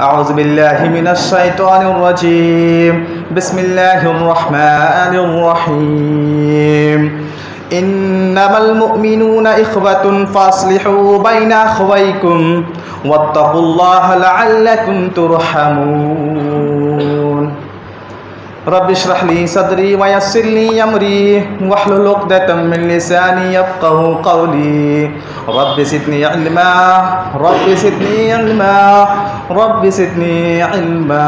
अऊज़ुबिल्लाहि मिनश्शैतानिर्रजीम बिस्मिल्लाहिर्रहमानिर्रहीम इन्नमल मुअमिनूना इख्वतुन फअस्लिहू बैना अख़वैकुम वत्तक़ुल्लाह लअल्लकुम तुरहमून। रब्बि इश्रह ली सदरी वयस्सिर ली अमरी वहलुल उक़दतम मिन लिसानी यफ़क़हू क़ौली रब्बि ज़िदनी इल्मा रब्बि ज़िदनी इल्मा रब्बि ज़िदनी इल्मा।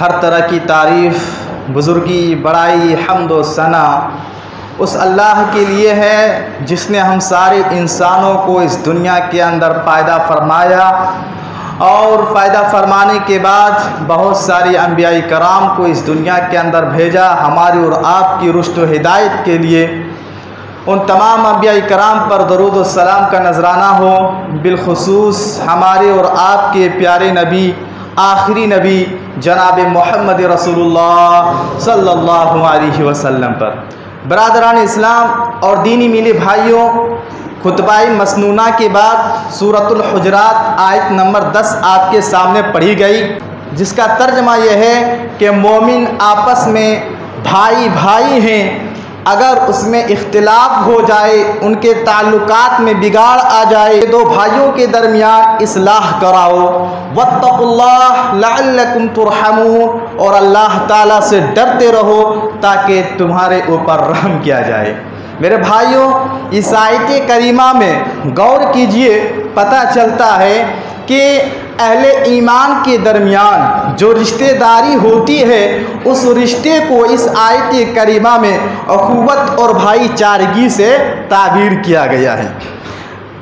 हर तरह की तारीफ़, बुज़ुर्गी, बड़ाई, हम्द व सना उस अल्लाह के लिए है जिसने हम सारे इंसानों को इस दुनिया के अंदर पैदा फरमाया और पैदा फरमाने के बाद बहुत सारी अंबिया कराम को इस दुनिया के अंदर भेजा हमारी और आपकी रुश्द व हिदायत के लिए। उन तमाम अंबिया कराम पर दरूद व सलाम का नजराना हो, बिलखुसूस हमारे और आपके प्यारे नबी, आखिरी नबी जनाब मोहम्मद रसूलुल्लाह सल्लल्लाहु अलैहि वसल्लम पर। बरादरान इस्लाम और दीनी मिली भाइयों, खुतबाए मसनूना के बाद सूरतुल हुजरात आयत नंबर 10 आपके सामने पढ़ी गई, जिसका तर्जमा यह है कि मोमिन आपस में भाई भाई हैं, अगर उसमें इख्तिलाफ हो जाए, उनके ताल्लुकात में बिगाड़ आ जाए, दो भाइयों के दरमियान इस्लाह कराओ। वत्तकुल्लाह लअल्लकुम तुरहमून, और अल्लाह ताला से डरते रहो ताकि तुम्हारे ऊपर रहम किया जाए। मेरे भाइयों, इस आयत करीमा में गौर कीजिए, पता चलता है कि अहले ईमान के दरमियान जो रिश्तेदारी होती है उस रिश्ते को इस आयत करीमा में अखुवत और भाईचारगी से ताबीर किया गया है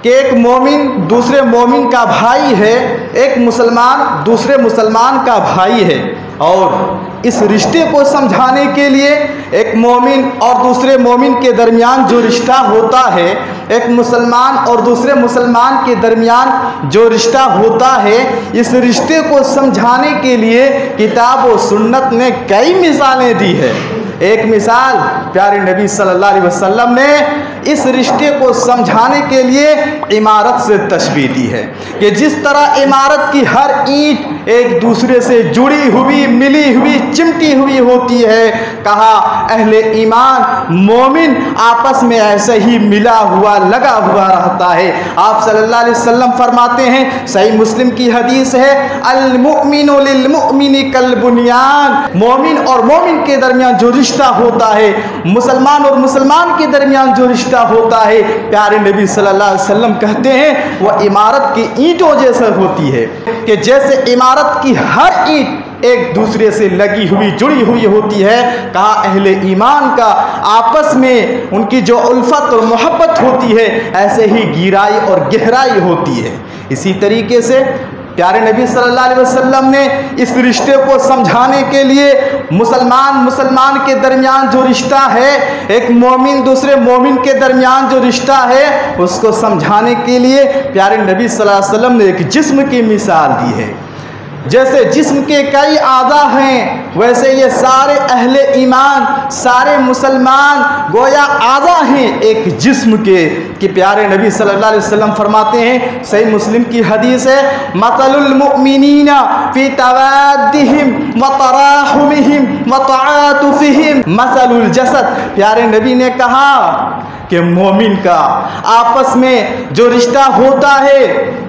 कि एक मोमिन दूसरे मोमिन का भाई है, एक मुसलमान दूसरे मुसलमान का भाई है, और इस रिश्ते को समझाने के लिए एक मोमिन और दूसरे मोमिन के दरमियान जो रिश्ता होता है, एक मुसलमान और दूसरे मुसलमान के दरमियान जो रिश्ता होता है, इस रिश्ते को समझाने के लिए किताब व सुन्नत ने कई मिसालें दी है। एक मिसाल प्यारे नबी सल्लल्लाहु अलैहि वसल्लम ने इस रिश्ते को समझाने के लिए इमारत से तशबीह दी है कि जिस तरह इमारत की हर ईंट एक दूसरे से जुड़ी हुई, मिली हुई, चिमटी हुई होती है, कहा अहले ईमान मोमिन आपस में ऐसे ही मिला हुआ, लगा हुआ रहता है। आप सल्लल्लाहु अलैहि वसल्लम फरमाते हैं, सही मुस्लिम की हदीस है, अल मुमिनु लिल मुमिनी कल बुनियान, मोमिन और मोमिन के दरमियान जो रिश्ता होता है, मुसलमान और मुसलमान के दरमियान जो रिश्ता होता है, प्यारे नबी सल्लल्लाहु अलैहि वसल्लम कहते हैं वह इमारत की ईंटों जैसे होती है कि जैसे इमारत की हर ईंट एक दूसरे से लगी हुई, जुड़ी हुई होती है। कहा अहले ईमान का आपस में उनकी जो उल्फत और मोहब्बत होती है ऐसे ही गिराई और गहराई होती है। इसी तरीके से प्यारे नबी सल्लल्लाहु अलैहि वसल्लम ने इस रिश्ते को समझाने के लिए मुसलमान के दरमियान जो रिश्ता है, एक मोमिन दूसरे मोमिन के दरमियान जो रिश्ता है, उसको समझाने के लिए प्यारे नबी सल्लल्लाहु अलैहि वसल्लम ने एक जिस्म की मिसाल दी है। जैसे जिस्म के कई आज़ा हैं, वैसे ये सारे अहले ईमान, सारे मुसलमान गोया आज़ा हैं एक जिस्म के, कि प्यारे नबी सल्लल्लाहु अलैहि वसल्लम फरमाते हैं, सही मुस्लिम की हदीस है, मसलुल मुमिनीना फी तवाद्दिहिम व तराहुमिहिम व तआतुफिहिम मसलुल जसद। प्यारे नबी ने कहा कि मोमिन का आपस में जो रिश्ता होता है,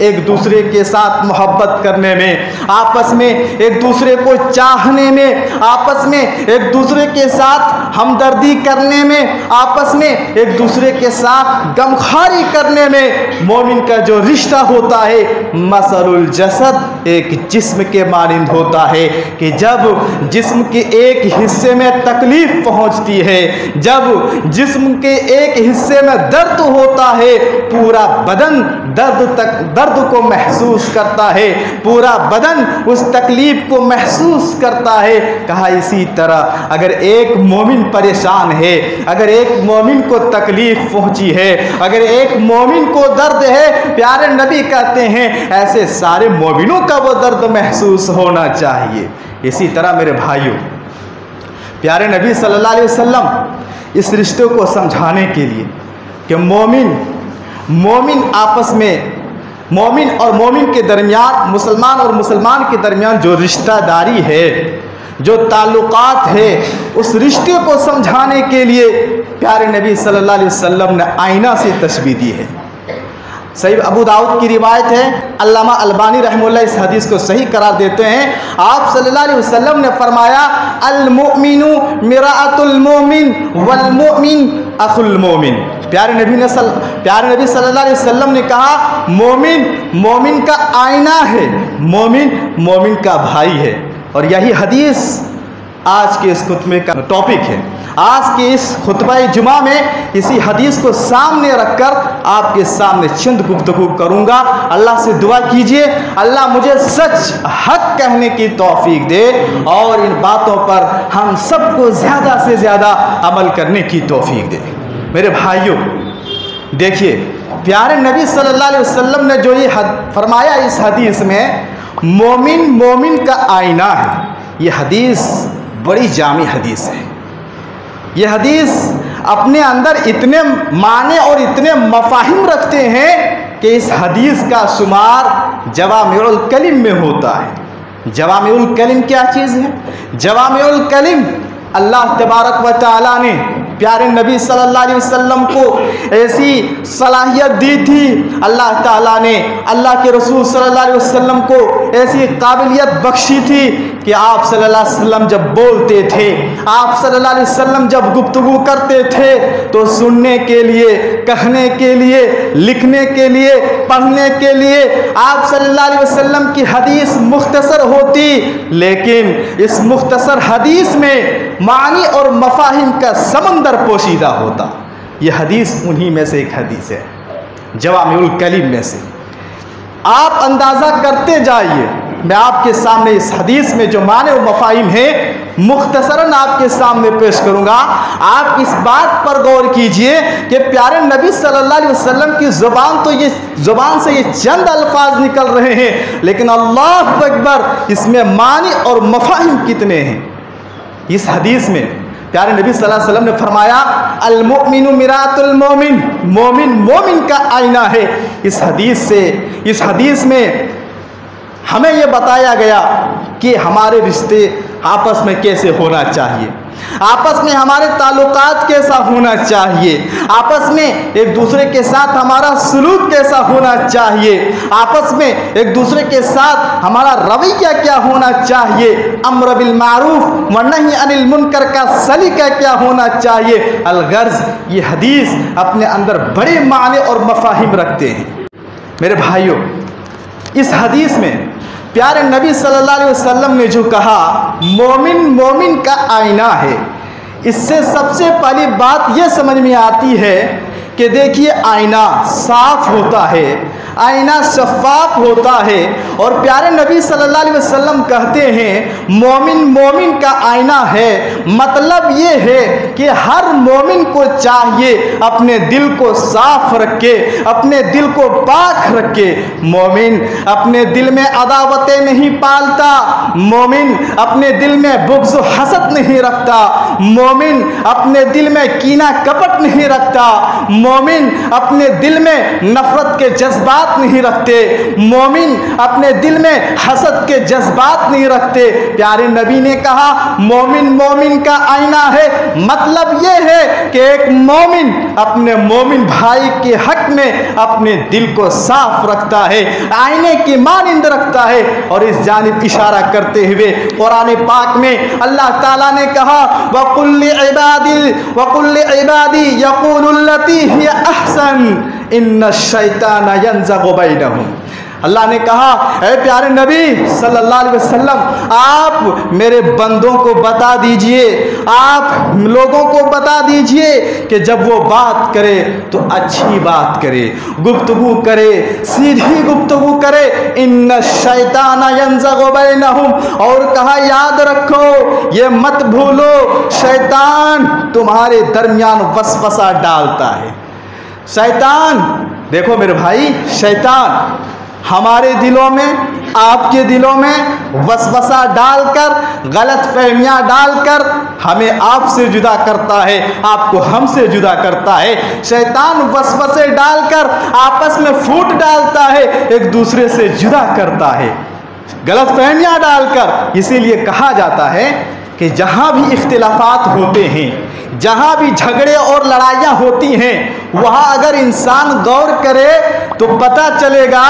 एक दूसरे के साथ मोहब्बत करने में, आपस में एक दूसरे को चाहने में, आपस में एक दूसरे के साथ हमदर्दी करने में, आपस में एक दूसरे के साथ गमखारी करने में मोमिन का जो रिश्ता होता है मसलुल जसद, एक जिस्म के मानिंद होता है कि जब जिस्म के एक हिस्से में तकलीफ पहुंचती है, जब जिस्म के एक हिस्से में दर्द होता है, पूरा बदन दर्द को महसूस करता है, पूरा बदन उस तकलीफ को महसूस करता है। कहा इसी तरह अगर एक मोमिन परेशान है, अगर एक मोमिन को तकलीफ पहुंची है, अगर एक मोमिन को दर्द है, प्यारे नबी कहते हैं ऐसे सारे मोमिनों का वो दर्द महसूस होना चाहिए। इसी तरह मेरे भाइयों, प्यारे नबी सल्लल्लाहु अलैहि वसल्लम इस रिश्ते को समझाने के लिए कि मोमिन आपस में मोमिन और मोमिन के दरमियान, मुसलमान और मुसलमान के दरमियान जो रिश्तेदारी है, जो ताल्लुकात है, उस रिश्ते को समझाने के लिए प्यारे नबी सल्लल्लाहु अलैहि वसल्लम ने आईना से तशबीह दी है। सही अबू दाऊद की रिवायत है, अल्लामा अलबानी रहमुल्लाह इस हदीस को सही करार देते हैं। आप सल्लल्लाहु अलैहि वसल्लम ने फरमाया, अल मुमिनु मिराअतुल मोमिन वल मोमिन अखुल मोमिन। प्यारे नबी सल्लल्लाहु अलैहि वसल्लम ने कहा, मोमिन मोमिन का आईना है, मोमिन मोमिन का भाई है। और यही हदीस आज के इस खुतबे का टॉपिक है। आज के इस खुतबा जुमा में इसी हदीस को सामने रखकर आपके सामने चंद गुफ्तगू करूंगा। अल्लाह से दुआ कीजिए, अल्लाह मुझे सच हक कहने की तौफीक दे और इन बातों पर हम सबको ज़्यादा से ज़्यादा अमल करने की तौफीक दे। मेरे भाइयों, देखिए प्यारे नबी सल्लल्लाहु अलैहि वसल्लम ने जो ये फरमाया इस हदीस में, मोमिन मोमिन का आईना है, ये हदीस बड़ी जामी हदीस है। ये हदीस अपने अंदर इतने माने और इतने मफाहिम रखते हैं कि इस हदीस का शुमार जवामिउल कलिम में होता है। जवामिउल कलिम क्या चीज़ है? जवामिउल कलिम अल्लाह तबारक व तआला ने प्यारे नबी सल्लल्लाहु अलैहि वसल्लम को ऐसी सलाहियत दी थी। अल्लाह ताला ने अल्लाह के रसूल सल्लल्लाहु अलैहि वसल्लम को ऐसी काबिलियत बख्शी थी कि आप सल्लल्लाहु अलैहि वसल्लम जब बोलते थे, आप सल्लल्लाहु अलैहि वसल्लम जब गुफ्तगू करते थे तो सुनने के लिए, कहने के लिए, लिखने के लिए, पढ़ने के लिए आप सल्लल्लाहु अलैहि वसल्लम की हदीस मुख्तसर होती, लेकिन इस मुख्तसर हदीस में मानी और मफाहिम का समंदर पोशीदा होता। यह हदीस उन्हीं में से एक हदीस है, जवामिउल कलीम में से। आप अंदाज़ा करते जाइए, मैं आपके सामने इस हदीस में जो माने और मफाहिम है मुख्तसरन आपके सामने पेश करूंगा। आप इस बात पर गौर कीजिए कि प्यारे नबी सल्लल्लाहु अलैहि वसल्लम की ज़ुबान से ये चंद अल्फाज निकल रहे हैं, लेकिन अल्लाह अकबर, इसमें मानी और मफाहिम कितने हैं। इस हदीस में प्यारे नबी सल्लल्लाहु अलैहि वसल्लम ने फरमाया, अल मुमिनु मिरातुल मोमिन, मोमिन मोमिन का आईना है। इस हदीस में हमें यह बताया गया कि हमारे रिश्ते आपस में कैसे होना चाहिए, आपस में हमारे ताल्लुकात कैसा होना चाहिए, आपस में एक दूसरे के साथ हमारा सलूक कैसा होना चाहिए, आपस में एक दूसरे के साथ हमारा रवैया क्या होना चाहिए, अम्र बिल मारूफ व नही अनिल मुनकर का सलीका क्या होना चाहिए। अलगर्ज ये हदीस अपने अंदर बड़े माने और मफाहिम रखते हैं। मेरे भाइयों, इस हदीस में प्यारे नबी सल्लल्लाहु अलैहि वसल्लम ने जो कहा मोमिन मोमिन का आईना है, इससे सबसे पहली बात यह समझ में आती है कि देखिए आईना साफ होता है, आईना शफाफ होता है। और प्यारे नबी सल्लल्लाहु अलैहि वसल्लम कहते हैं मोमिन मोमिन का आईना है, मतलब ये है कि हर मोमिन को चाहिए अपने दिल को साफ रखे, अपने दिल को पाक रखे। मोमिन अपने दिल में अदावतें नहीं पालता, मोमिन अपने दिल में बुग़्ज़ व हसद नहीं रखता, मोमिन अपने दिल में कीना कपट नहीं रखता, मोमिन अपने दिल में नफरत के जज्बात नहीं रखते, मोमिन अपने दिल में हसद के जज्बात नहीं रखते। प्यारे नबी ने कहा मोमिन मोमिन का आईना है, मतलब यह है कि एक मोमिन अपने मोमिन भाई के हक में अपने दिल को साफ रखता है, आईने की मानिंद रखता है। और इस जानिब इशारा करते हुए कुरान पाक में अल्लाह ताला ने कहा वकुल्लि इबादी यक़ूलुल्लती हिय अहसन इन्न शैतान यंज़गु बैनहुम। अल्लाह ने कहा ऐ प्यारे नबी सल्लल्लाहु अलैहि वसल्लम, आप मेरे बंदों को बता दीजिए, आप लोगों को बता दीजिए कि जब वो बात करे तो अच्छी बात करे, गुफ्तगू करे, सीधी गुफ्तगू करे। इन्न शैतान यंज़गु बैनहुम, और कहा याद रखो, ये मत भूलो, शैतान तुम्हारे दरमियान वसवसा डालता है। शैतान, देखो मेरे भाई, शैतान हमारे दिलों में, आपके दिलों में वसवसा डालकर, गलत फहमियाँ डालकर हमें आपसे जुदा करता है, आपको हमसे जुदा करता है। शैतान वसवसे डालकर आपस में फूट डालता है, एक दूसरे से जुदा करता है, गलत फहमियाँ डालकर। इसीलिए कहा जाता है कि जहाँ भी इख्तिलाफात होते हैं, जहाँ भी झगड़े और लड़ाइयाँ होती हैं, वहाँ अगर इंसान गौर करे तो पता चलेगा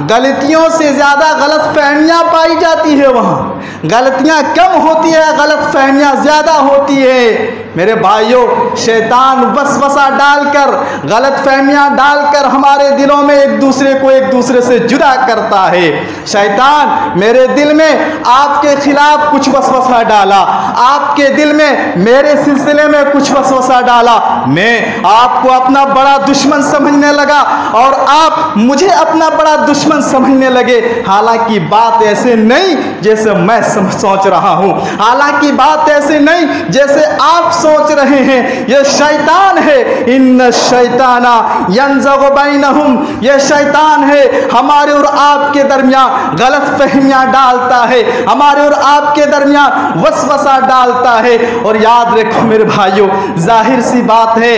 गलतियों से ज़्यादा गलत फहमियाँ पाई जाती है। वहाँ गलतियाँ कम होती है, गलत फहमियाँ ज़्यादा होती है। मेरे भाइयों, शैतान वसवसा डालकर, गलत फहमियाँ डालकर हमारे दिलों में एक दूसरे से जुदा करता है। शैतान मेरे दिल में आपके खिलाफ कुछ वसवसा डाला, आपके दिल में मेरे सिलसिले में कुछ वसवसा डाला, मैं आपको अपना बड़ा दुश्मन समझने लगा और आप मुझे अपना बड़ा दुश्मन समझने लगे। हालांकि बात ऐसे नहीं जैसे मैं सोच रहा हूँ, हालांकि बात ऐसे नहीं जैसे आप सोच रहे हैं। ये शैतान है, इन्न शैताना यंज़गु बैनहुम, ये शैतान है हमारे और आपके दरमियान गलत फहमियाँ डालता है, हमारे और आपके दरमियान वसवसा डालता है। और याद रखो मेरे भाइयों, जाहिर सी बात है,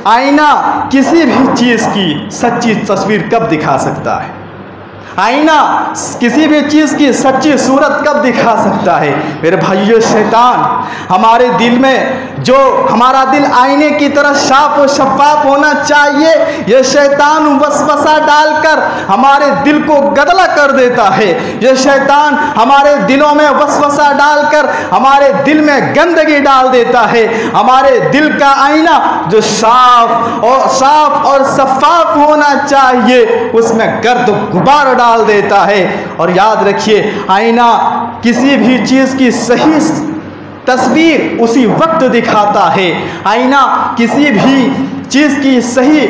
आईना किसी भी चीज़ की सच्ची तस्वीर कब दिखा सकता है? आईना किसी भी चीज़ की सच्ची सूरत कब दिखा सकता है? मेरे भाइयों, शैतान हमारे दिल में, जो हमारा दिल आईने की तरह साफ और शफाफ होना चाहिए, यह शैतान वसवसा डालकर हमारे दिल को गदला कर देता है। यह शैतान हमारे दिलों में वसवसा डालकर हमारे दिल में गंदगी डाल देता है। हमारे दिल का आईना जो साफ और शफाफ होना चाहिए, उसमें गर्द गुबार डाल देता है। और याद रखिए, आईना किसी भी चीज़ की सही तस्वीर उसी वक्त दिखाता है। आईना किसी भी चीज़ की सही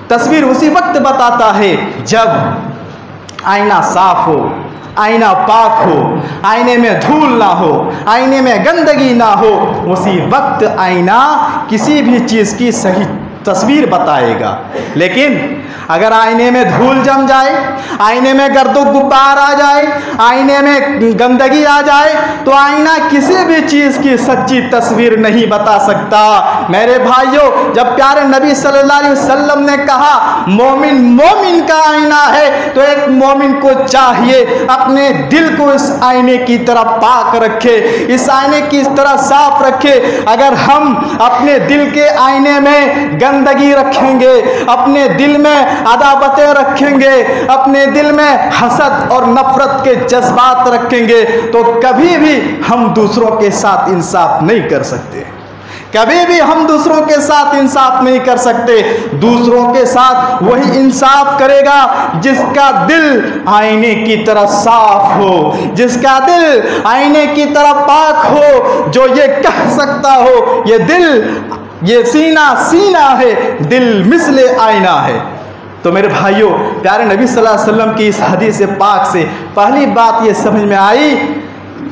तस्वीर उसी वक्त बताता है जब आईना साफ हो, आईना पाक हो, आईने में धूल ना हो, आईने में गंदगी ना हो। उसी वक्त आईना किसी भी चीज़ की सही तस्वीर बताएगा। लेकिन अगर आईने में धूल जम जाए, आईने में गर्दो गुब्बार आ जाए, आईने में गंदगी आ जाए, तो आईना किसी भी चीज़ की सच्ची तस्वीर नहीं बता सकता। मेरे भाइयों, जब प्यारे नबी सल्लल्लाहु अलैहि वसल्लम ने कहा मोमिन का आईना है, तो एक मोमिन को चाहिए अपने दिल को इस आईने की तरह पाक रखे, इस आईने की तरह साफ रखे। अगर हम अपने दिल के आईने में गंदगी रखेंगे, अपने दिल में अदावतें रखेंगे, अपने दिल में हसद और नफरत के जज्बात रखेंगे, तो कभी भी हम दूसरों के साथ इंसाफ नहीं कर सकते। कभी भी हम दूसरों के साथ इंसाफ नहीं कर सकते। दूसरों के साथ वही इंसाफ करेगा जिसका दिल आईने की तरह साफ हो, जिसका दिल आईने की तरह पाक हो, जो ये कह सकता हो ये दिल, ये सीना है, दिल मिसले आईना है। तो मेरे भाइयों, प्यारे नबी सल्लल्लाहु अलैहि वसल्लम की इस हदीस पाक से पहली बात ये समझ में आई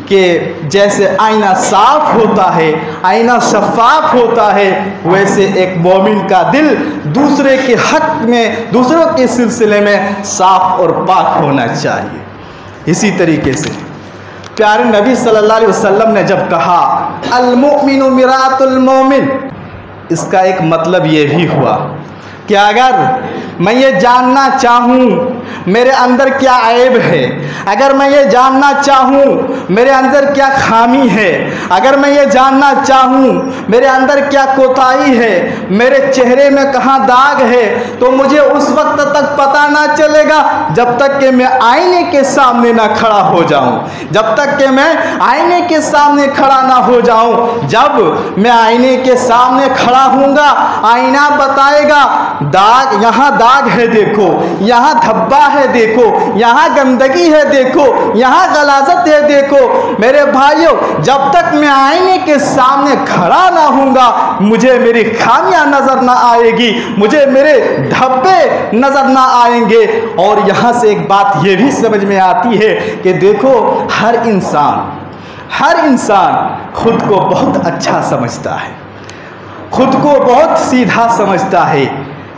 कि जैसे आईना साफ होता है, आईना शफाफ होता है, वैसे एक मोमिन का दिल दूसरे के हक में, दूसरों के सिलसिले में साफ और पाक होना चाहिए। इसी तरीके से प्यारे नबी सल्लल्लाहु अलैहि वसल्लम ने जब कहा अल मुमिनु मिरातुल मोमिन, इसका एक मतलब ये भी हुआ कि अगर मैं ये जानना चाहूँ मेरे अंदर क्या ऐब है, अगर मैं ये जानना चाहूँ मेरे अंदर क्या खामी है, अगर मैं ये जानना चाहूँ मेरे अंदर क्या कोताही है, मेरे चेहरे में कहाँ दाग है, तो मुझे उस वक्त तक पता ना चलेगा जब तक कि मैं आईने के सामने ना खड़ा हो जाऊँ, जब तक कि मैं आईने के सामने खड़ा ना हो जाऊँ। जब मैं आईने के सामने खड़ा हूँगा, आईना बताएगा दाग, यहाँ दाग है देखो, यहाँ धब्बा है देखो, यहाँ गंदगी है देखो, यहाँ गलाजत है देखो। मेरे भाइयों, जब तक मैं आईने के सामने खड़ा ना होऊंगा, मुझे मेरी खामियां नजर ना आएगी, मुझे मेरे धब्बे नजर ना आएंगे। और यहाँ से एक बात ये भी समझ में आती है कि देखो, हर इंसान खुद को बहुत अच्छा समझता है, खुद को बहुत सीधा समझता है,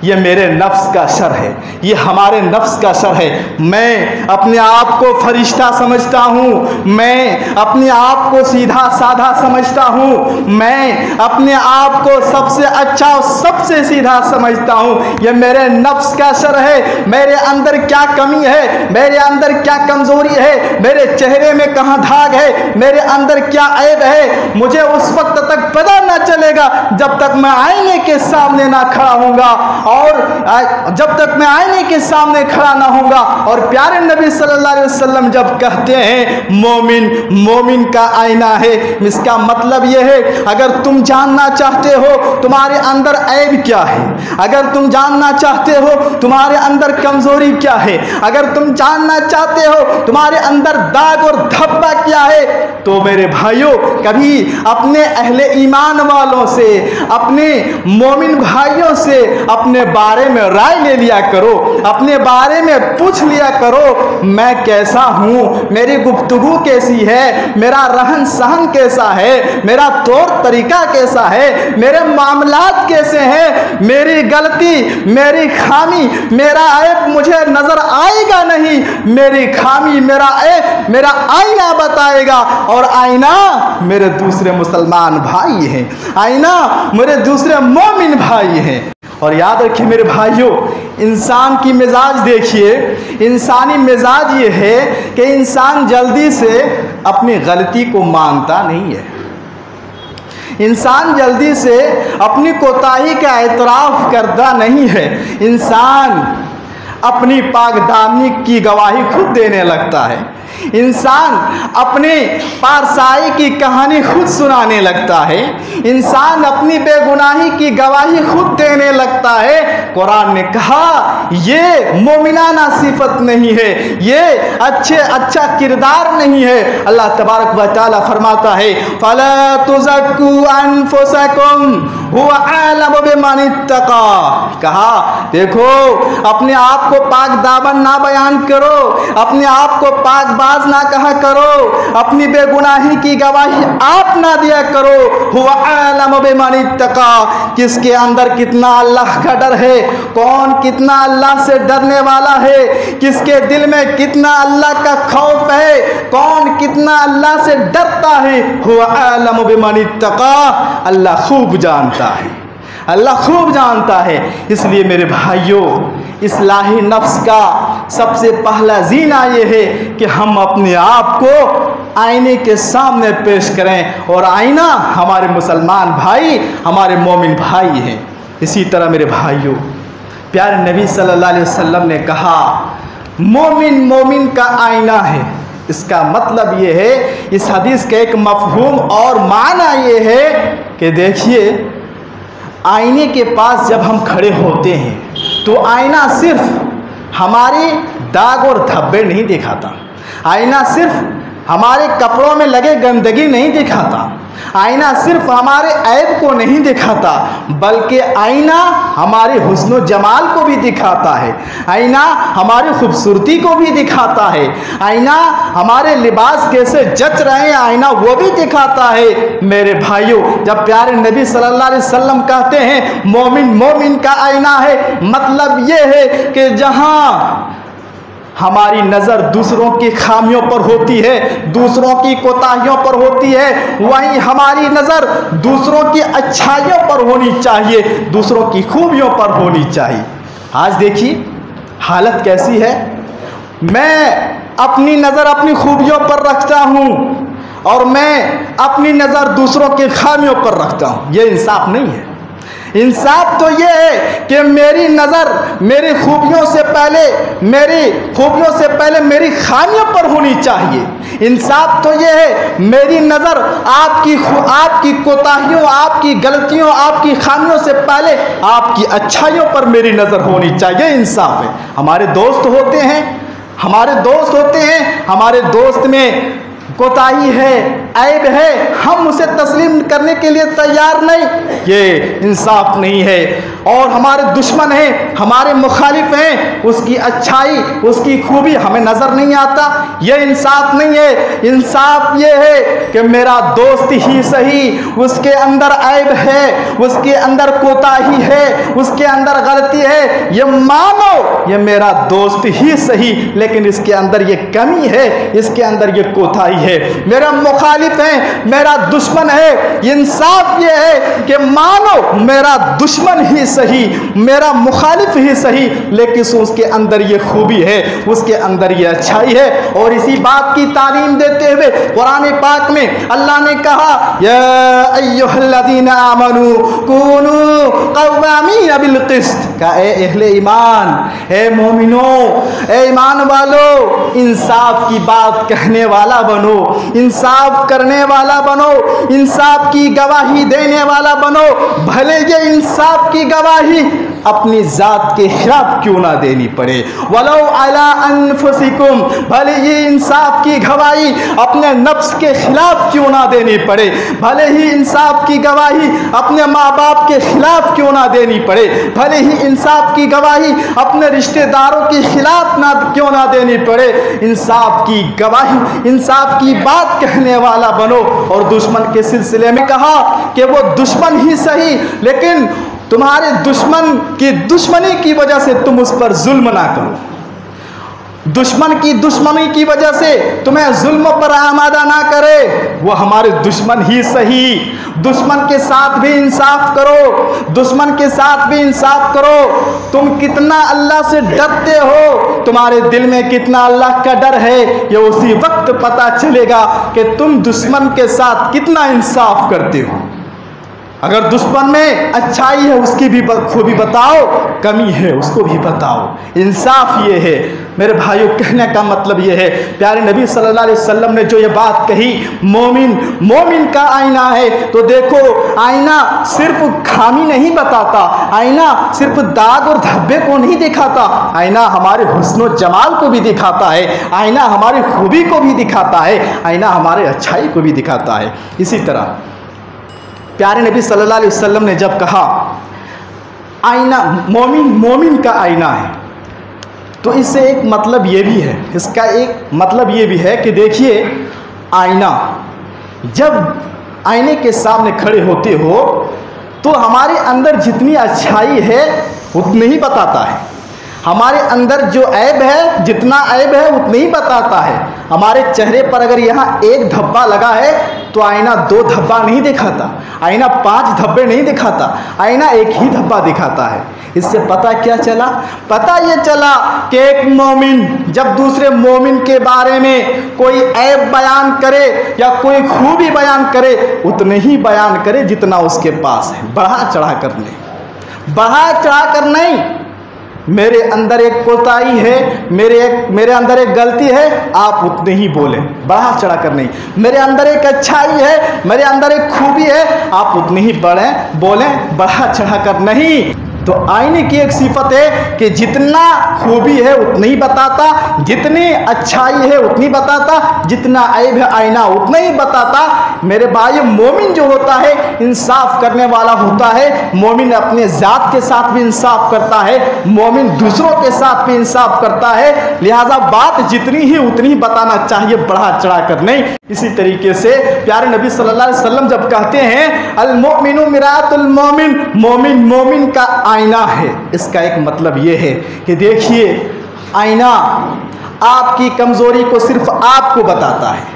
ये मेरे नफ्स का शर है, ये हमारे नफ्स का शर है। मैं अपने आप को फरिश्ता समझता हूँ, मैं अपने आप को सीधा साधा समझता हूँ, मैं अपने आप को सबसे अच्छा और सबसे सीधा समझता हूँ। ये मेरे नफ्स का शर है। मेरे अंदर क्या कमी है, मेरे अंदर क्या कमजोरी है, मेरे चेहरे में कहाँ दाग है, मेरे अंदर क्या ऐब है, मुझे उस वक्त तक पता ना चलेगा जब तक मैं आईने के सामने ना खड़ा हूँगा, और जब तक मैं आईने के सामने खड़ा ना होऊंगा। और प्यारे नबी सल्लल्लाहु अलैहि वसल्लम जब कहते हैं मोमिन का आईना है, इसका मतलब यह है, अगर तुम जानना चाहते हो तुम्हारे अंदर ऐब क्या है, अगर तुम जानना चाहते हो तुम्हारे अंदर कमजोरी क्या है, अगर तुम जानना चाहते हो तुम्हारे अंदर दाग और धब्बा क्या है, तो मेरे भाइयों कभी अपने अहले ईमान वालों से, अपने मोमिन भाइयों से अपने बारे में राय ले लिया करो, अपने बारे में पूछ लिया करो, मैं कैसा हूँ, मेरी गुफ्तगू कैसी है, मेरा रहन सहन कैसा है, मेरा तौर तरीका कैसा है, मेरे मामलात कैसे हैं, मेरी गलती, मेरी खामी, मेरा ऐब मुझे नजर आएगा नहीं, मेरी खामी, मेरा ऐब मेरा आईना बताएगा। और आईना मेरे दूसरे मुसलमान भाई हैं, आईना मेरे दूसरे मोमिन भाई हैं। और याद रखिए मेरे भाइयों, इंसान की मिजाज देखिए, इंसानी मिजाज ये है कि इंसान जल्दी से अपनी गलती को मानता नहीं है, इंसान जल्दी से अपनी कोताही का एतराफ़ करता नहीं है, इंसान अपनी पागदानी की गवाही खुद देने लगता है, इंसान अपने पारसाई की कहानी खुद सुनाने लगता है, इंसान अपनी बेगुनाही की गवाही खुद देने लगता है। कुरान ने कहा ये मोमिनाना सिफत नहीं है, ये अच्छा किरदार नहीं है। अल्लाह तबारक व तआला फरमाता है फला तुज़क्कू अनफुसकुम हुवा अअलमु बिमन इत्तका। कहा देखो अपने आप को पाक दामन ना बयान करो, अपने आप को पाक बाज ना कहा करो, अपनी बेगुनाही की गवाही आप ना दिया करो। हुवा अअलमु बिमन इत्तका, किसके अंदर कितना अल्लाह का डर है, कौन कितना अल्लाह से डरने वाला है, किसके दिल में कितना अल्लाह का खौफ है, कौन कितना अल्लाह से डरता है। हुवा अअलमु बिमन इत्तका, अल्लाह खूब जानता है, अल्लाह खूब जानता है। इसलिए मेरे भाइयों, इस्लाही नफ्स का सबसे पहला जीना ये है कि हम अपने आप को आईने के सामने पेश करें, और आईना हमारे मुसलमान भाई, हमारे मोमिन भाई हैं। इसी तरह मेरे भाइयों, प्यारे नबी सल्लल्लाहु अलैहि वसल्लम ने कहा मोमिन का आईना है। इसका मतलब ये है, इस हदीस का एक मफहूम और माना ये है कि देखिए आईने के पास जब हम खड़े होते हैं तो आईना सिर्फ हमारे दाग और धब्बे नहीं दिखाता, आईना सिर्फ हमारे कपड़ों में लगे गंदगी नहीं दिखाता, आईना सिर्फ हमारे ऐब को नहीं दिखाता, बल्कि आईना हमारे हुस्न जमाल को भी दिखाता है, आईना हमारी खूबसूरती को भी दिखाता है, आईना हमारे लिबास कैसे जच रहे हैं आईना वो भी दिखाता है। मेरे भाइयों, जब प्यारे नबी सल्लल्लाहु अलैहि वसल्लम कहते हैं मोमिन का आईना है, मतलब ये है कि जहाँ हमारी नज़र दूसरों की खामियों पर होती है, दूसरों की कोताहियों पर होती है, वहीं हमारी नज़र दूसरों की अच्छाइयों पर होनी चाहिए, दूसरों की खूबियों पर होनी चाहिए। आज देखिए हालत कैसी है, मैं अपनी नज़र अपनी खूबियों पर रखता हूँ और मैं अपनी नज़र दूसरों की खामियों पर रखता हूँ। ये इंसाफ नहीं है। इंसाफ तो ये है कि मेरी नज़र मेरी खूबियों से पहले मेरी खामियों पर होनी चाहिए। इंसाफ तो ये है मेरी नज़र आपकी कोताहियों, आपकी गलतियों, आपकी खामियों से पहले आपकी अच्छाइयों पर मेरी नज़र होनी चाहिए। इंसाफ है। हमारे दोस्त होते हैं, हमारे दोस्त में कोताही है, ऐब है, हम उसे तस्लीम करने के लिए तैयार नहीं, ये इंसाफ नहीं है। और हमारे दुश्मन हैं, हमारे मुखालिफ हैं, उसकी अच्छाई, उसकी खूबी हमें नज़र नहीं आता, ये इंसाफ नहीं है। इंसाफ ये है कि मेरा दोस्त ही सही, उसके अंदर ऐब है, उसके अंदर कोताही है, उसके अंदर गलती है, ये मानो ये मेरा दोस्त ही सही, लेकिन इसके अंदर ये कमी है, इसके अंदर ये कोताही है। मेरा मुखालिफ है, मेरा दुश्मन है, इंसाफ ये है कि मानो मेरा दुश्मन ही सही, मेरा मुखालिफ ही सही, लेकिन उसके अंदर ये खूबी है, उसके अंदर ये अच्छाई है। और इसी बात की तालीम देते हुए कुरान पाक में अल्लाह ने कहा, या अय्युहल्लज़ीना आमनू कूनू क़व्वामीन बिल क़िस्त, का ए अहले ईमान, ए मोमिनो, ए ईमान वालो, इंसाफ की बात कहने वाला बनो, इंसाफ करने वाला बनो, इंसाफ की गवाही देने वाला बनो, भले ये इंसाफ की गवाही अपनी जात के खिलाफ क्यों ना देनी पड़े। वलो अला अनफुसिकुम, भले ये इंसाफ की गवाही अपने नफ्स के खिलाफ क्यों ना देनी पड़े, भले ही इंसाफ की गवाही अपने माँ बाप के खिलाफ क्यों ना देनी पड़े, भले ही इंसाफ की गवाही अपने रिश्तेदारों के खिलाफ क्यों ना देनी पड़े, इंसाफ की गवाही, इंसाफ की बात कहने वाला बनो। और दुश्मन के सिलसिले में कहा कि वो दुश्मन ही सही, लेकिन तुम्हारे दुश्मन की दुश्मनी की वजह से तुम उस पर जुल्म ना करो, दुश्मन की दुश्मनी की वजह से तुम्हें जुल्म पर आमादा ना करे, वो हमारे दुश्मन ही सही। दुश्मन के साथ भी इंसाफ करो, दुश्मन के साथ भी इंसाफ करो। तुम कितना अल्लाह से डरते हो, तुम्हारे दिल में कितना अल्लाह का डर है, ये उसी वक्त पता चलेगा कि तुम दुश्मन के साथ कितना इंसाफ करते हो। अगर दुश्मन में अच्छाई है उसकी भी खूबी बताओ, कमी है उसको भी बताओ। इंसाफ ये है मेरे भाइयों, कहने का मतलब ये है, प्यारे नबी सल्लल्लाहु अलैहि वसल्लम ने जो ये बात कही, मोमिन का आईना है, तो देखो आईना सिर्फ खामी नहीं बताता, आईना सिर्फ दाग और धब्बे को नहीं दिखाता, आईना हमारे हुस्न और जमाल को भी दिखाता है, आईना हमारी खूबी को भी दिखाता है, आईना हमारे अच्छाई को भी दिखाता है। इसी तरह प्यारे नबी सल्लल्लाहु अलैहि वसल्लम ने जब कहा आईना मोमिन का आईना है, तो इससे एक मतलब ये भी है, इसका एक मतलब ये भी है कि देखिए आईना, जब आईने के सामने खड़े होते हो तो हमारे अंदर जितनी अच्छाई है उतनी ही बताता है, हमारे अंदर जो ऐब है, जितना ऐब है उतनी ही बताता है। हमारे चेहरे पर अगर यहाँ एक धब्बा लगा है तो आईना 2 धब्बा नहीं दिखाता, आईना 5 धब्बे नहीं दिखाता, आईना एक ही धब्बा दिखाता है। इससे पता क्या चला? पता ये चला कि एक मोमिन जब दूसरे मोमिन के बारे में कोई ऐब बयान करे या कोई खूबी बयान करे, उतने ही बयान करे जितना उसके पास है, बढ़ा चढ़ा कर नहीं, बढ़ा चढ़ा कर नहीं। मेरे अंदर एक कोताही है, मेरे अंदर एक गलती है, आप उतने ही बोले, बढ़ा चढ़ा कर नहीं। मेरे अंदर एक अच्छाई है, मेरे अंदर एक खूबी है, आप उतने ही बोलें, बढ़ा चढ़ा कर नहीं। तो आईने की एक सिफत है कि जितना खूबी है उतनी ही बताता, जितनी अच्छाई है उतनी बताता, जितना ऐब है आईना उतना ही बताता। मेरे भाई, मोमिन जो होता है इंसाफ करने वाला होता है, मोमिन अपने ज़ात के साथ भी इंसाफ करता है, मोमिन दूसरों के साथ भी इंसाफ करता है, लिहाजा बात जितनी ही उतनी ही बताना चाहिए, बढ़ा चढ़ा कर नहीं। इसी तरीके से प्यारे नबी सल्लल्लाहु अलैहि वसल्लम जब कहते हैं अल मोमिनु मिरातुल मोमिन, मोमिन का आईना है, इसका एक मतलब ये है कि देखिए आईना आपकी कमजोरी को सिर्फ आपको बताता है,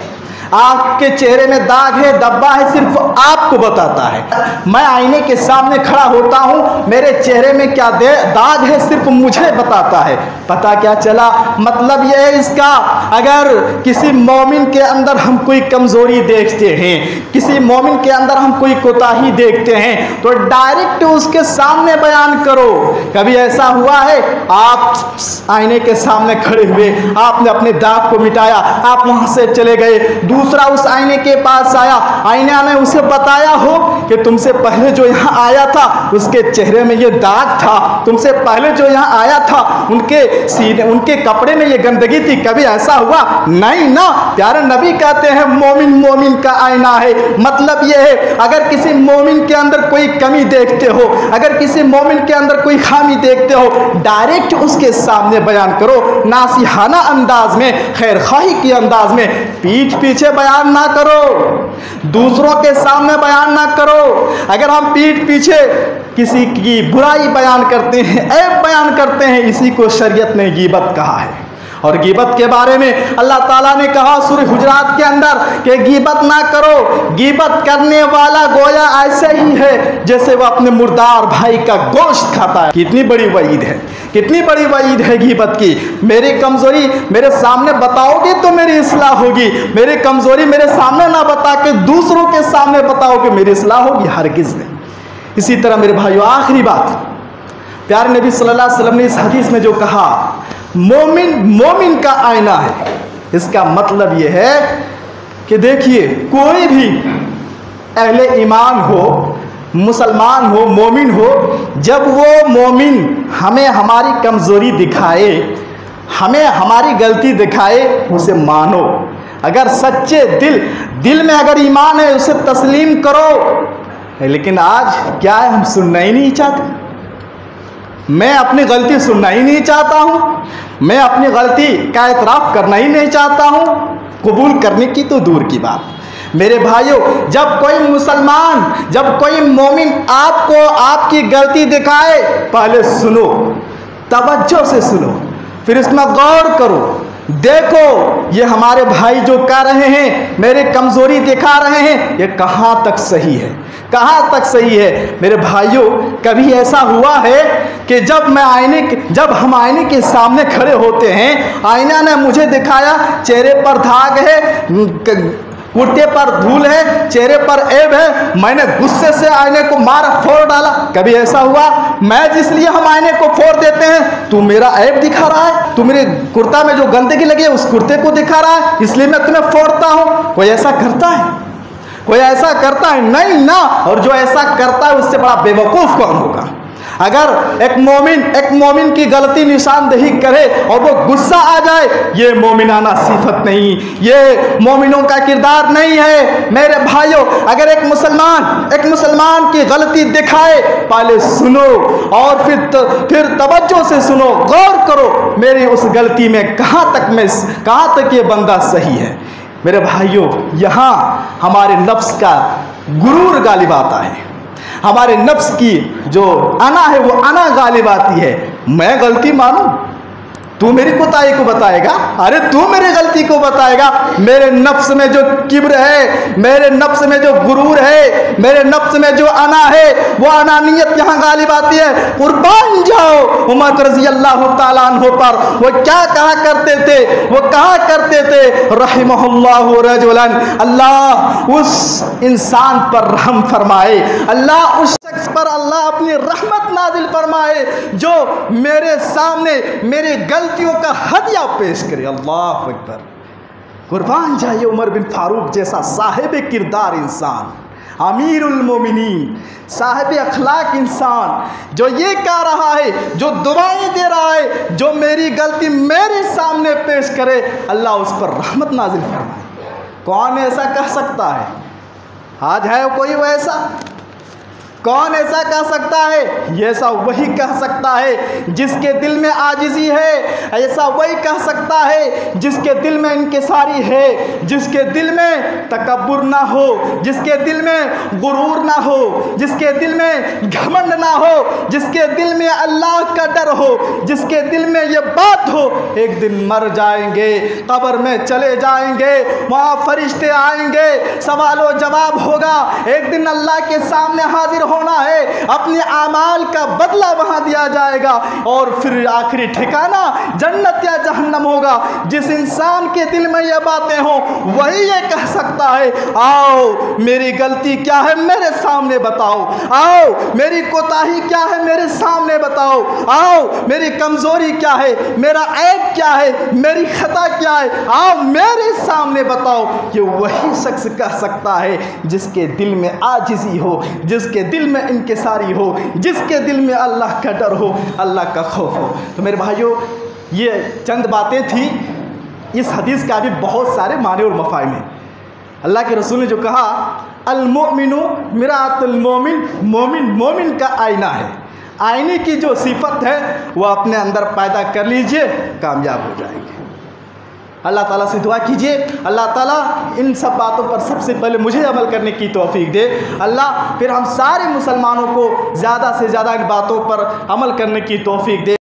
आपके चेहरे में दाग है, धब्बा है, सिर्फ आपको बताता है। मैं आईने के सामने खड़ा होता हूँ, मेरे चेहरे में क्या दाग है सिर्फ मुझे बताता है। पता क्या चला? मतलब यह है इसका, अगर किसी मोमिन के अंदर हम कोई कमजोरी देखते हैं, किसी मोमिन के अंदर हम कोई कोताही देखते हैं, तो डायरेक्ट उसके सामने बयान करो। कभी ऐसा हुआ है आप आईने के सामने खड़े हुए, आपने अपने दाग को मिटाया, आप वहां से चले गए, दूसरा उस आईने के पास आया, आईना ने उसे बताया हो कि तुमसे पहले जो यहाँ आया था उसके चेहरे में ये दाग था, तुमसे पहले जो यहाँ आया था उनके सीने, उनके कपड़े में ये गंदगी थी, कभी ऐसा हुआ नहीं ना। प्यारे नबी कहते हैं मोमिन मोमिन का आईना है। मतलब ये है, अगर किसी मोमिन के अंदर कोई कमी देखते हो, अगर किसी मोमिन के अंदर कोई खामी देखते हो, डायरेक्ट उसके सामने बयान करो, नासिहाना अंदाज में, खैर खाही के अंदाज में, पीठ पीछे बयान ना करो, दूसरों के सामने बयान ना करो। अगर हम पीठ पीछे किसी की बुराई बयान करते हैं, ऐब बयान करते हैं, इसी को शरीयत ने गीबत कहा है। और गीबत के बारे में अल्लाह ताला ने कहा सूरह हुजरात के अंदर कि गीबत ना करो, गीबत करने वाला गोया ऐसे ही है जैसे वह अपने मुर्दार भाई का गोश्त खाता है। कितनी बड़ी वईद है, कितनी बड़ी वईद है गीबत की। मेरी कमजोरी मेरे सामने बताओगे तो मेरी इस्लाह होगी, मेरी कमजोरी मेरे सामने ना बता के दूसरों के सामने बताओगे मेरी इस्लाह होगी, हरगिज़ नहीं। इसी तरह मेरे भाइयों, आखिरी बात, प्यारे नबी सल्लल्लाहु अलैहि वसल्लम ने इस हदीस में जो कहा मोमिन मोमिन का आईना है, इसका मतलब यह है कि देखिए कोई भी अहले ईमान हो, मुसलमान हो, मोमिन हो, जब वो मोमिन हमें हमारी कमज़ोरी दिखाए, हमें हमारी गलती दिखाए, उसे मानो। अगर सच्चे दिल में अगर ईमान है उसे तस्लीम करो। लेकिन आज क्या है, हम सुनना ही नहीं चाहते। मैं अपनी गलती सुनना ही नहीं चाहता हूँ, मैं अपनी गलती का एतराफ़ करना ही नहीं चाहता हूँ, कबूल करने की तो दूर की बात। मेरे भाइयों, जब कोई मुसलमान, जब कोई मोमिन आपको आपकी गलती दिखाए, पहले सुनो, तवज्जो से सुनो, फिर इसमें गौर करो, देखो ये हमारे भाई जो कर रहे हैं, मेरे कमज़ोरी दिखा रहे हैं, ये कहाँ तक सही है, कहाँ तक सही है। मेरे भाइयों, कभी ऐसा हुआ है कि जब हम आईने के सामने खड़े होते हैं, आईना ने मुझे दिखाया चेहरे पर दाग है, कुर्ते पर धूल है, चेहरे पर ऐब है, मैंने गुस्से से आईने को मारा, फोड़ डाला। कभी ऐसा हुआ? मैं जिसलिए हम आईने को फोड़ देते हैं, तू मेरा ऐब दिखा रहा है, तू मेरे कुर्ता में जो गंदगी लगी है उस कुर्ते को दिखा रहा है, इसलिए मैं तुम्हें फोड़ता हूँ। कोई ऐसा करता है? कोई ऐसा करता है? नहीं ना। और जो ऐसा करता है उससे बड़ा बेवकूफ़ कौन होगा? अगर एक मोमिन की गलती निशानदेही करे और वो गुस्सा आ जाए, ये मोमिनाना सिफत नहीं, ये मोमिनों का किरदार नहीं है। मेरे भाइयों, अगर एक मुसलमान की गलती दिखाए, पहले सुनो और फिर तवज्जो से सुनो, गौर करो मेरी उस गलती में कहाँ तक ये बंदा सही है। मेरे भाइयों, यहाँ हमारे नफ्स का गुरूर गालिब आता है, हमारे नफ्स की जो अना है वो अना गालिब आती है। मैं गलती मानूं, तू मेरी कोताही को बताएगा, अरे तू मेरी गलती को बताएगा। मेरे नफ्स में जो किब्र है, मेरे नफ्स में जो गुरूर है, मेरे नफ्स में जो अना है, वो अनानियत यहाँ गालिब आती है। कुर्बान जाओ उमर रज़ी अल्लाह ताला अन्हु पर। वो क्या कहा करते थे, वो कहा करते थे, रहिमहुल्लाहु रजुलन, अल्लाह उस इंसान पर रहम फरमाए, अल्लाह उस शख्स पर अल्लाह अपनी रहमत नाजिल फरमाए जो मेरे सामने मेरे गलतियों का हदिया पेश करे। अल्लाह अकबर। कुर्बान जाइए उमर बिन फारूक जैसा साहिब किरदार इंसान, अमीरुल मोमिनीन, साहिब अखलाक इंसान, जो ये कह रहा है, जो दुआएं दे रहा है, जो मेरी गलती मेरे सामने पेश करे, अल्लाह उस पर रहमत नाजिल फरमाए। कौन ऐसा कह सकता है? आज है कोई वैसा? कौन ऐसा कह सकता है? ऐसा वही कह सकता है जिसके दिल में आजिज़ी है, ऐसा वही कह सकता है जिसके दिल में इंकिसारी है, जिसके दिल में तकब्बुर ना हो, जिसके दिल में गुरूर ना हो, जिसके दिल में घमंड ना हो, जिसके दिल में अल्लाह का डर हो, जिसके दिल में ये बात हो एक दिन मर जाएंगे, कब्र में चले जाएंगे, वहाँ फरिश्ते आएंगे, सवालो जवाब होगा, एक दिन अल्लाह के सामने हाजिर होना है, अपने आमाल का बदला वहाँ दिया जाएगा और फिर आखिरी ठिकाना जन्नत या जहन्नम होगा। जिस इंसान के दिल में ये बातें हो वही ये कह सकता है, आओ मेरी गलती क्या है मेरे सामने बताओ, आओ मेरी कोताही क्या है मेरे सामने बताओ, आओ मेरी कमज़ोरी क्या है, मेरा ऐब क्या है, मेरी खता क्या है, आओ मेरे सामने बताओ। ये वही शख्स कह सकता है जिसके दिल में आजिज़ी हो, जिसके दिल में इंकिसारी हो, जिसके दिल में अल्लाह का डर हो, अल्लाह का खौफ हो। तो मेरे भाइयों, ये चंद बातें थी। इस हदीस का भी बहुत सारे माने और मफ़ाहिम हैं। अल्लाह के रसूल ने जो कहा, अल मोमिनु मिरातुल मोमिन, मोमिन मोमिन का आईना है। आईने की जो सिफत है वह अपने अंदर पैदा कर लीजिए, कामयाब हो जाएंगे। अल्लाह ताला से दुआ कीजिए, अल्लाह ताला इन सब बातों पर सबसे पहले मुझे अमल करने की तौफीक दे। अल्लाह फिर हम सारे मुसलमानों को ज़्यादा से ज़्यादा इन बातों पर अमल करने की तौफीक दे।